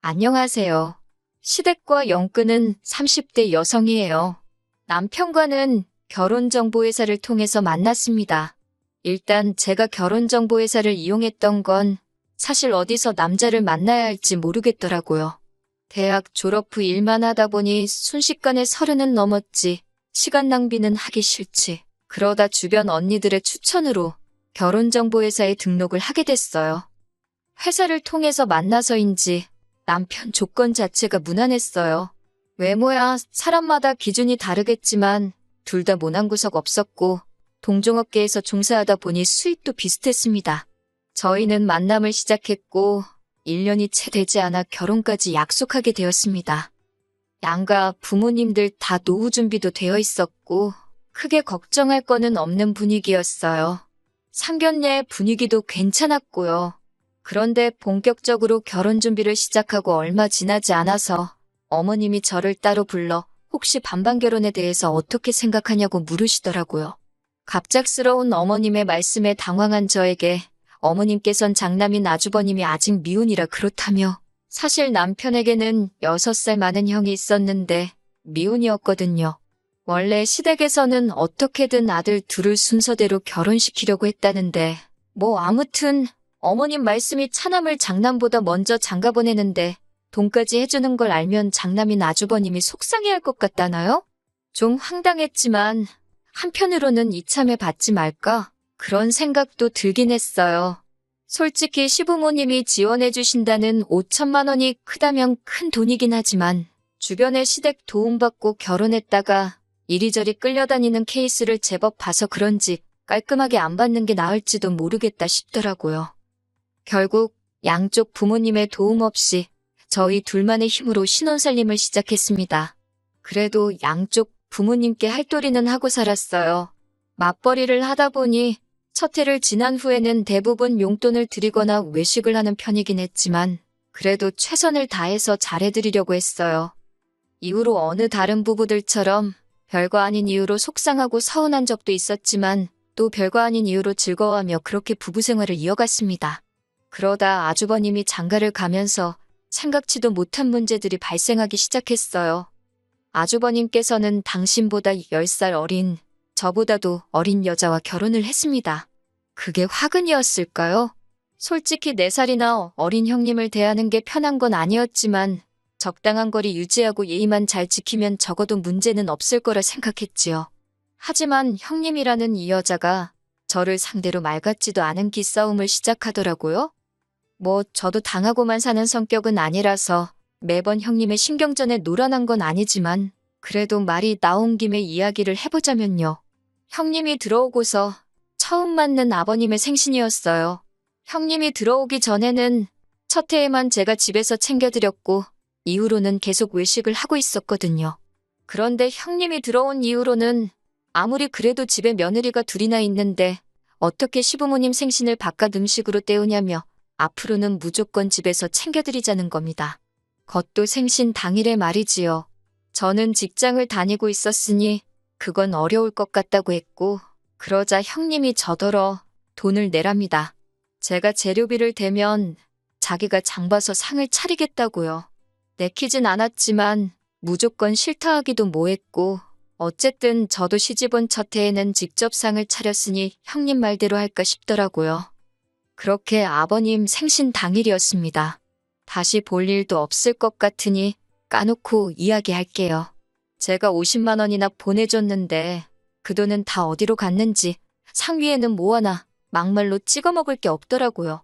안녕하세요. 시댁과 영근은 30대 여성이에요. 남편과는 결혼정보회사를 통해서 만났습니다. 일단 제가 결혼정보회사를 이용했던 건 사실 어디서 남자를 만나야 할지 모르겠더라고요. 대학 졸업 후 일만 하다 보니 순식간에 30은 넘었지. 시간 낭비는 하기 싫지. 그러다 주변 언니들의 추천으로 결혼정보회사에 등록을 하게 됐어요. 회사를 통해서 만나서인지 남편 조건 자체가 무난했어요. 외모야 사람마다 기준이 다르겠지만 둘 다 모난 구석 없었고 동종업계에서 종사하다 보니 수입도 비슷했습니다. 저희는 만남을 시작했고 1년이 채 되지 않아 결혼까지 약속하게 되었습니다. 양가 부모님들 다 노후 준비도 되어 있었고 크게 걱정할 거는 없는 분위기였어요. 상견례 분위기도 괜찮았고요. 그런데 본격적으로 결혼 준비를 시작하고 얼마 지나지 않아서 어머님이 저를 따로 불러 혹시 반반 결혼에 대해서 어떻게 생각하냐고 물으시더라고요. 갑작스러운 어머님의 말씀에 당황한 저에게 어머님께선 장남인 아주버님이 아직 미혼이라 그렇다며 사실 남편에게는 6살 많은 형이 있었는데 미혼이었거든요. 원래 시댁에서는 어떻게든 아들 둘을 순서대로 결혼시키려고 했다는데 아무튼 어머님 말씀이 차남을 장남보다 먼저 장가보내는데 돈까지 해주는 걸 알면 장남인 아주버님이 속상해할 것 같다나요? 좀 황당했지만 한편으로는 이참에 받지 말까? 그런 생각도 들긴 했어요. 솔직히 시부모님이 지원해주신다는 5천만 원이 크다면 큰 돈이긴 하지만 주변에 시댁 도움받고 결혼했다가 이리저리 끌려다니는 케이스를 제법 봐서 그런지 깔끔하게 안 받는 게 나을지도 모르겠다 싶더라고요. 결국 양쪽 부모님의 도움 없이 저희 둘만의 힘으로 신혼살림을 시작했습니다. 그래도 양쪽 부모님께 할도리는 하고 살았어요. 맞벌이를 하다 보니 첫 해를 지난 후에는 대부분 용돈을 드리거나 외식을 하는 편이긴 했지만 그래도 최선을 다해서 잘해드리려고 했어요. 이후로 어느 다른 부부들처럼 별거 아닌 이유로 속상하고 서운한 적도 있었지만 또 별거 아닌 이유로 즐거워하며 그렇게 부부 생활을 이어갔습니다. 그러다 아주버님이 장가를 가면서 생각지도 못한 문제들이 발생하기 시작했어요. 아주버님께서는 당신보다 10살 어린, 저보다도 어린 여자와 결혼을 했습니다. 그게 화근이었을까요? 솔직히 4살이나 어린 형님을 대하는 게 편한 건 아니었지만 적당한 거리 유지하고 예의만 잘 지키면 적어도 문제는 없을 거라 생각했지요. 하지만 형님이라는 이 여자가 저를 상대로 말 같지도 않은 기싸움을 시작하더라고요. 저도 당하고만 사는 성격은 아니라서 매번 형님의 신경전에 놀아난 건 아니지만 그래도 말이 나온 김에 이야기를 해보자면요. 형님이 들어오고서 처음 맞는 아버님의 생신이었어요. 형님이 들어오기 전에는 첫 해에만 제가 집에서 챙겨드렸고 이후로는 계속 외식을 하고 있었거든요. 그런데 형님이 들어온 이후로는 아무리 그래도 집에 며느리가 둘이나 있는데 어떻게 시부모님 생신을 바깥 음식으로 때우냐며 앞으로는 무조건 집에서 챙겨드리자는 겁니다. 그것도 생신 당일에 말이지요. 저는 직장을 다니고 있었으니 그건 어려울 것 같다고 했고 그러자 형님이 저더러 돈을 내랍니다. 제가 재료비를 대면 자기가 장 봐서 상을 차리겠다고요. 내키진 않았지만 무조건 싫다 하기도 뭐했고 어쨌든 저도 시집온 첫 해에는 직접 상을 차렸으니 형님 말대로 할까 싶더라고요. 그렇게 아버님 생신 당일이었습니다. 다시 볼 일도 없을 것 같으니 까놓고 이야기할게요. 제가 50만 원이나 보내줬는데 그 돈은 다 어디로 갔는지 상위에는 하나 막말로 찍어 먹을 게 없더라고요.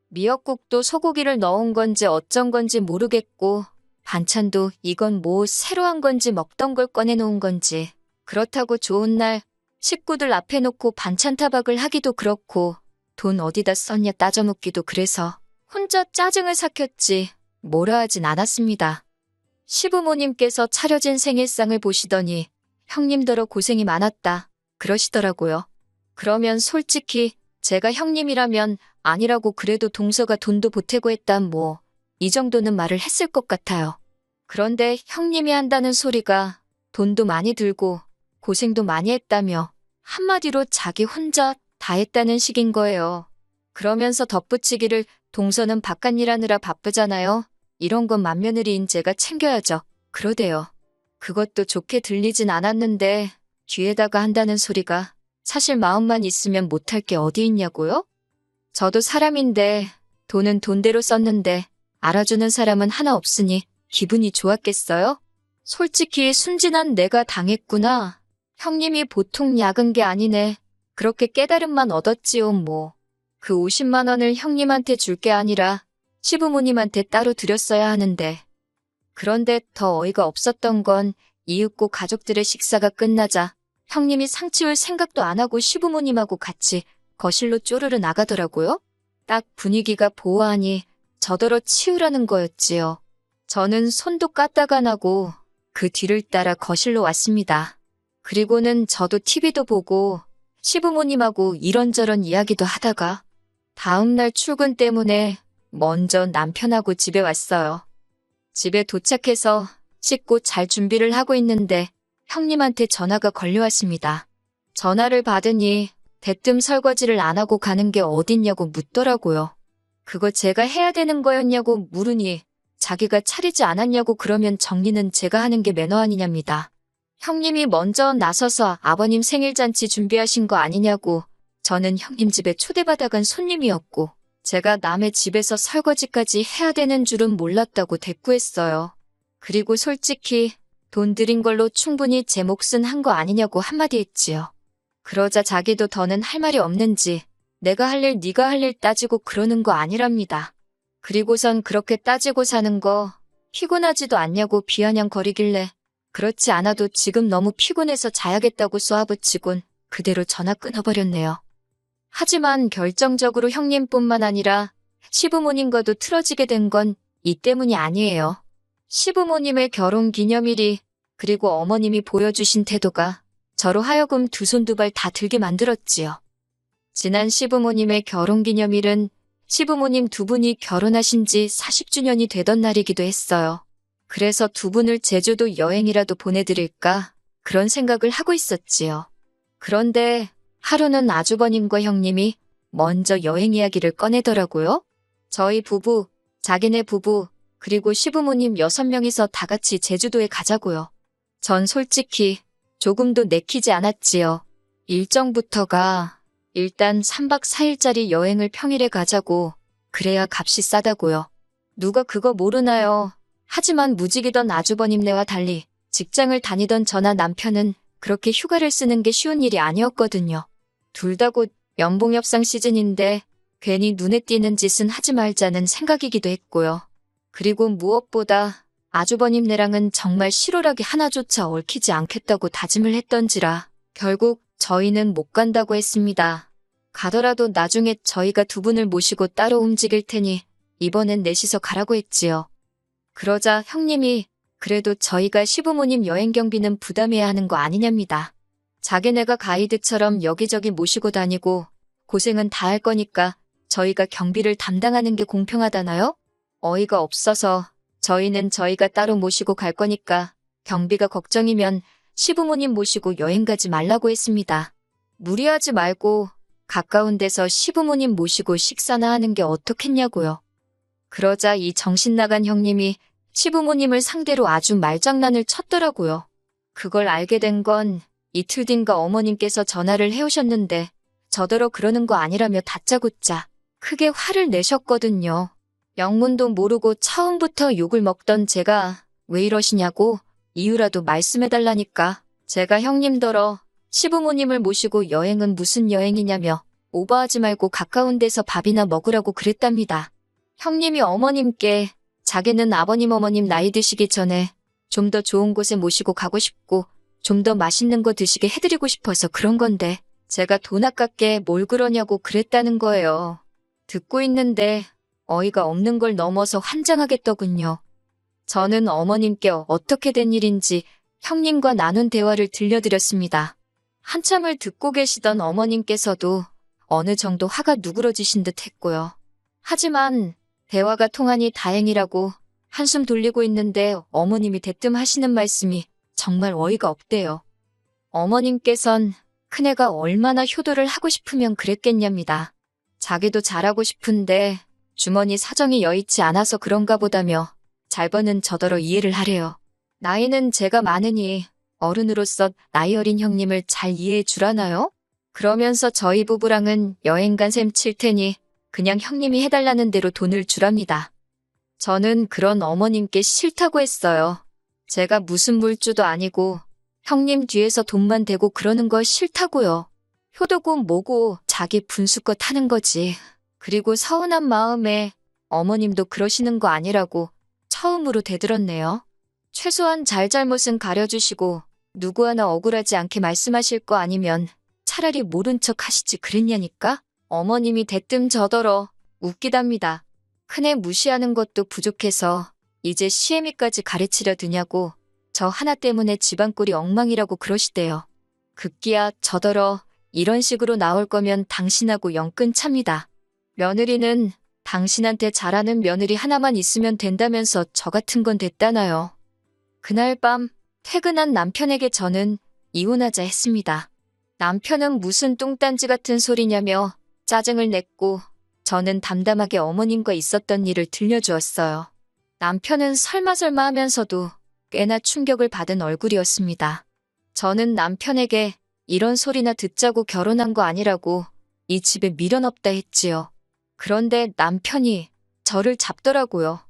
미역국도 소고기를 넣은 건지 어쩐 건지 모르겠고 반찬도 이건 새로 한 건지 먹던 걸 꺼내놓은 건지 그렇다고 좋은 날 식구들 앞에 놓고 반찬 타박을 하기도 그렇고 돈 어디다 썼냐 따져 묻기도 그래서 혼자 짜증을 삭혔지 뭐라 하진 않았습니다. 시부모님께서 차려진 생일상을 보시더니 형님더러 고생이 많았다 그러시더라고요. 그러면 솔직히 제가 형님이라면 아니라고 그래도 동서가 돈도 보태고 했다 이 정도는 말을 했을 것 같아요. 그런데 형님이 한다는 소리가 돈도 많이 들고 고생도 많이 했다며 한마디로 자기 혼자 다 했다는 식인 거예요. 그러면서 덧붙이기를 동서는 바깥일 하느라 바쁘잖아요. 이런 건 맏며느리인 제가 챙겨야죠. 그러대요. 그것도 좋게 들리진 않았는데 뒤에다가 한다는 소리가 사실 마음만 있으면 못할 게 어디 있냐고요? 저도 사람인데 돈은 돈대로 썼는데 알아주는 사람은 하나 없으니 기분이 좋았겠어요? 솔직히 순진한 내가 당했구나. 형님이 보통 약은 게 아니네. 그렇게 깨달음만 얻었지요 뭐. 그 50만 원을 형님한테 줄 게 아니라 시부모님한테 따로 드렸어야 하는데. 그런데 더 어이가 없었던 건 이윽고 가족들의 식사가 끝나자 형님이 상 치울 생각도 안 하고 시부모님하고 같이 거실로 쪼르르 나가더라고요. 딱 분위기가 보아하니 저더러 치우라는 거였지요. 저는 손도 까딱 안 하고 그 뒤를 따라 거실로 왔습니다. 그리고는 저도 TV도 보고 시부모님하고 이런저런 이야기도 하다가 다음날 출근 때문에 먼저 남편하고 집에 왔어요. 집에 도착해서 씻고 잘 준비를 하고 있는데 형님한테 전화가 걸려왔습니다. 전화를 받으니 대뜸 설거지를 안 하고 가는 게 어딨냐고 묻더라고요. 그거 제가 해야 되는 거였냐고 물으니 자기가 차리지 않았냐고 그러면 정리는 제가 하는 게 매너 아니냐입니다. 형님이 먼저 나서서 아버님 생일잔치 준비하신 거 아니냐고. 저는 형님 집에 초대받아간 손님이었고 제가 남의 집에서 설거지까지 해야 되는 줄은 몰랐다고 대꾸했어요. 그리고 솔직히 돈 들인 걸로 충분히 제 몫은 한 거 아니냐고 한마디 했지요. 그러자 자기도 더는 할 말이 없는지 내가 할 일 네가 할 일 따지고 그러는 거 아니랍니다. 그리고선 그렇게 따지고 사는 거 피곤하지도 않냐고 비아냥거리길래 그렇지 않아도 지금 너무 피곤해서 자야겠다고 쏘아붙이곤 그대로 전화 끊어버렸네요. 하지만 결정적으로 형님뿐만 아니라 시부모님과도 틀어지게 된 건 이 때문이 아니에요. 시부모님의 결혼기념일이 그리고 어머님이 보여주신 태도가 저로 하여금 두 손 두 발 다 들게 만들었지요. 지난 시부모님의 결혼기념일은 시부모님 두 분이 결혼하신 지 40주년이 되던 날이기도 했어요. 그래서 두 분을 제주도 여행이라도 보내드릴까 그런 생각을 하고 있었지요. 그런데 하루는 아주버님과 형님이 먼저 여행 이야기를 꺼내더라고요. 저희 부부, 자기네 부부, 그리고 시부모님 6명이서 다 같이 제주도에 가자고요. 전 솔직히 조금도 내키지 않았지요. 일정부터가 일단 3박 4일짜리 여행을 평일에 가자고 그래야 값이 싸다고요. 누가 그거 모르나요? 하지만 무직이던 아주버님네와 달리 직장을 다니던 저나 남편은 그렇게 휴가를 쓰는 게 쉬운 일이 아니었거든요. 둘 다 곧 연봉협상 시즌인데 괜히 눈에 띄는 짓은 하지 말자는 생각이기도 했고요. 그리고 무엇보다 아주버님네랑은 정말 실오라기 하나조차 얽히지 않겠다고 다짐을 했던지라 결국 저희는 못 간다고 했습니다. 가더라도 나중에 저희가 두 분을 모시고 따로 움직일 테니 이번엔 넷이서 가라고 했지요. 그러자 형님이 그래도 저희가 시부모님 여행 경비는 부담해야 하는 거 아니냐입니다. 자기네가 가이드처럼 여기저기 모시고 다니고 고생은 다 할 거니까 저희가 경비를 담당하는 게 공평하다나요? 어이가 없어서 저희는 저희가 따로 모시고 갈 거니까 경비가 걱정이면 시부모님 모시고 여행 가지 말라고 했습니다. 무리하지 말고 가까운 데서 시부모님 모시고 식사나 하는 게 어떻겠냐고요. 그러자 이 정신 나간 형님이 시부모님을 상대로 아주 말장난을 쳤더라고요. 그걸 알게 된 건 이틀 뒤인가 어머님께서 전화를 해오셨는데 저더러 그러는 거 아니라며 다짜고짜 크게 화를 내셨거든요. 영문도 모르고 처음부터 욕을 먹던 제가 왜 이러시냐고 이유라도 말씀해달라니까 제가 형님더러 시부모님을 모시고 여행은 무슨 여행이냐며 오버하지 말고 가까운 데서 밥이나 먹으라고 그랬답니다. 형님이 어머님께 자기는 아버님 어머님 나이 드시기 전에 좀 더 좋은 곳에 모시고 가고 싶고 좀 더 맛있는 거 드시게 해드리고 싶어서 그런 건데 제가 돈 아깝게 뭘 그러냐고 그랬다는 거예요. 듣고 있는데 어이가 없는 걸 넘어서 환장하겠더군요. 저는 어머님께 어떻게 된 일인지 형님과 나눈 대화를 들려드렸습니다. 한참을 듣고 계시던 어머님께서도 어느 정도 화가 누그러지신 듯 했고요. 하지만 대화가 통하니 다행이라고 한숨 돌리고 있는데 어머님이 대뜸 하시는 말씀이 정말 어이가 없대요. 어머님께선 큰애가 얼마나 효도를 하고 싶으면 그랬겠냐입니다. 자기도 잘하고 싶은데 주머니 사정이 여의치 않아서 그런가 보다며 잘 버는 저더러 이해를 하래요. 나이는 제가 많으니 어른으로서 나이 어린 형님을 잘 이해해 주라나요? 그러면서 저희 부부랑은 여행 간 셈 칠 테니 그냥 형님이 해달라는 대로 돈을 주랍니다. 저는 그런 어머님께 싫다고 했어요. 제가 무슨 물주도 아니고 형님 뒤에서 돈만 대고 그러는 거 싫다고요. 효도고 뭐고 자기 분수껏 하는 거지. 그리고 서운한 마음에 어머님도 그러시는 거 아니라고 처음으로 대들었네요. 최소한 잘잘못은 가려주시고 누구 하나 억울하지 않게 말씀하실 거 아니면 차라리 모른 척 하시지 그랬냐니까? 어머님이 대뜸 저더러 웃기답니다. 큰애 무시하는 것도 부족해서 이제 시애미까지 가르치려 드냐고 저 하나 때문에 집안 꼴이 엉망이라고 그러시대요. 급기야 저더러 이런 식으로 나올 거면 당신하고 영 끊찹니다. 며느리는 당신한테 잘하는 며느리 하나만 있으면 된다면서 저 같은 건 됐다나요. 그날 밤 퇴근한 남편에게 저는 이혼하자 했습니다. 남편은 무슨 뚱딴지 같은 소리냐며 짜증을 냈고 저는 담담하게 어머님과 있었던 일을 들려주었어요. 남편은 설마 하면서도 꽤나 충격을 받은 얼굴이었습니다. 저는 남편에게 이런 소리나 듣자고 결혼한 거 아니라고 이 집에 미련 없다 했지요. 그런데 남편이 저를 잡더라고요.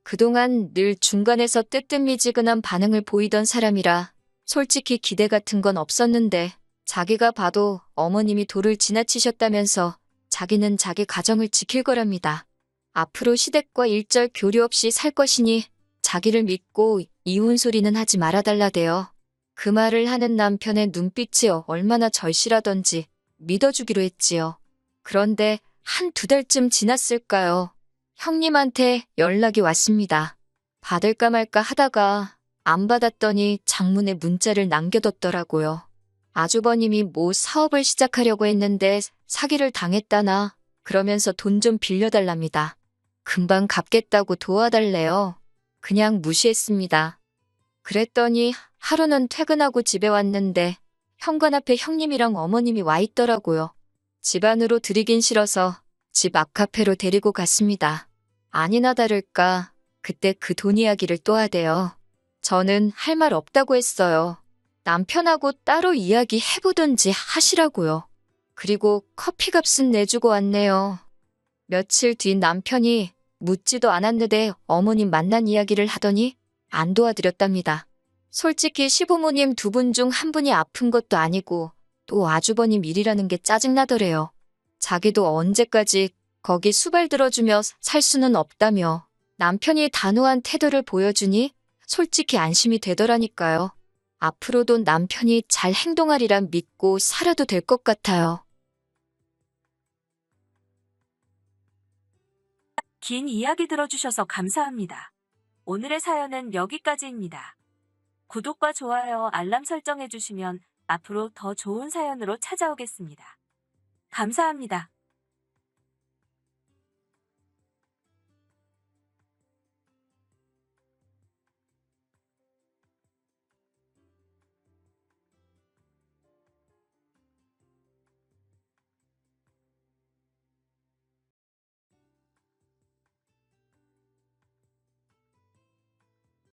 그동안 늘 중간에서 뜨뜻미지근한 반응을 보이던 사람이라 솔직히 기대 같은 건 없었는데 자기가 봐도 어머님이 도를 지나치셨다면서 자기는 자기 가정을 지킬 거랍니다. 앞으로 시댁과 일절 교류 없이 살 것이니 자기를 믿고 이혼 소리는 하지 말아달라대요. 그 말을 하는 남편의 눈빛이 얼마나 절실하던지 믿어주기로 했지요. 그런데 한두 달쯤 지났을까요? 형님한테 연락이 왔습니다. 받을까 말까 하다가 안 받았더니 장문에 문자를 남겨뒀더라고요. 아주버님이 뭐 사업을 시작하려고 했는데 사기를 당했다나 그러면서 돈 좀 빌려달랍니다. 금방 갚겠다고 도와달래요. 그냥 무시했습니다. 그랬더니 하루는 퇴근하고 집에 왔는데 현관 앞에 형님이랑 어머님이 와 있더라고요. 집 안으로 들이긴 싫어서 집 앞 카페로 데리고 갔습니다. 아니나 다를까 그때 그 돈 이야기를 또 하대요. 저는 할 말 없다고 했어요. 남편하고 따로 이야기해보든지 하시라고요. 그리고 커피값은 내주고 왔네요. 며칠 뒤 남편이 묻지도 않았는데 어머님 만난 이야기를 하더니 안 도와드렸답니다. 솔직히 시부모님 두 분 중 한 분이 아픈 것도 아니고 또 아주버님 일이라는 게 짜증나더래요. 자기도 언제까지 거기 수발 들어주며 살 수는 없다며 남편이 단호한 태도를 보여주니 솔직히 안심이 되더라니까요. 앞으로도 남편이 잘 행동하리란 믿고 살아도 될 것 같아요. 긴 이야기 들어주셔서 감사합니다. 오늘의 사연은 여기까지입니다. 구독과 좋아요, 알람 설정해주시면 앞으로 더 좋은 사연으로 찾아오겠습니다. 감사합니다.